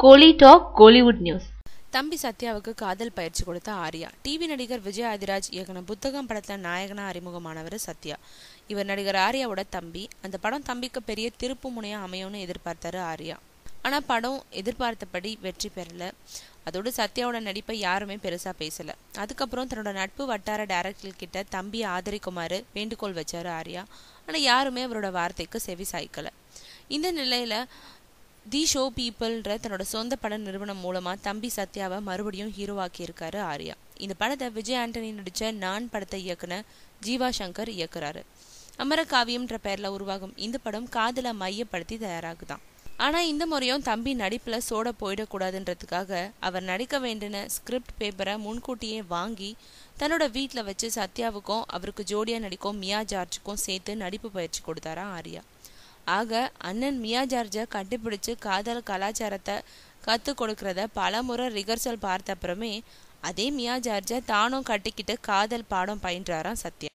கோலி talk Kollywood news. தம்பி சத்யாவுக்கு காதல் பயிற்சி கொடுத்த ஆர்யா. டிவி நடிகர் விஜய் ஆதிராஜ் இயக்குன புத்தகம் படத்துல நாயகனா அறிமுகமானவர் சத்யா. இவர் நடிகர் ஆர்யாவோட தம்பி. அந்த படம் தம்பிக்கு பெரிய திருப்பு முனையா அமையும்னு எதிர்பார்த்தாரு ஆர்யா. ஆனா படம் எதிர்பார்த்தபடி வெற்றி பெறல. அதோடு சத்யாவோட நடிப்பை யாருமே பெருசா பேசல. அதுக்கப்புறம் தன்னோட நட்பு வட்டார டைரக்டர் கிட்ட தம்பியை ஆதரிக்குமாறு வேண்டுகோள் வச்சாரு ஆர்யா. ஆனா யாருமே அவரோட வார்த்தைக்கு செவி சாய்க்கல. இந்த நிலையில தி ஷோ பீப்புள்ன்ற தன்னோட சொந்த பட நிறுவனம் மூலமா தம்பி சத்யாவை மறுபடியும் ஹீரோவாக்கி இருக்காரு ஆர்யா. இந்த படத்தை விஜய் ஆண்டனி நடிச்ச நான் படத்தை இயக்குன ஜீவா சங்கர் இயக்குறாரு. அமரகாவியம்ன்ற பெயர்ல உருவாகும் இந்த படம் காதலை மையப்படுத்தி தயாராகுதான். ஆனா இந்த முறையும் தம்பி நடிப்புல சோட போயிடக்கூடாதுன்றதுக்காக அவர் நடிக்க வேண்டின ஸ்கிரிப்ட் பேப்பரை முன்கூட்டியே வாங்கி தன்னோட வீட்டுல வச்சு சத்யாவுக்கும் அவருக்கு ஜோடியா நடிக்கும் மியா ஜார்ஜுக்கும் சேர்த்து நடிப்பு பயிற்சி கொடுத்தாரா ஆர்யா. ஆக அண்ணன் மியா ஜார்ஜை கண்டுபிடிச்சு காதல் கலாச்சாரத்தை கற்றுக் கொடுக்கறத பல முறை ரிகர்சல் பார்த்த அப்புறமே அதே மியா ஜார்ஜை தானும் கட்டிக்கிட்டு காதல் பாடம் பயின்றாராம் சத்யா.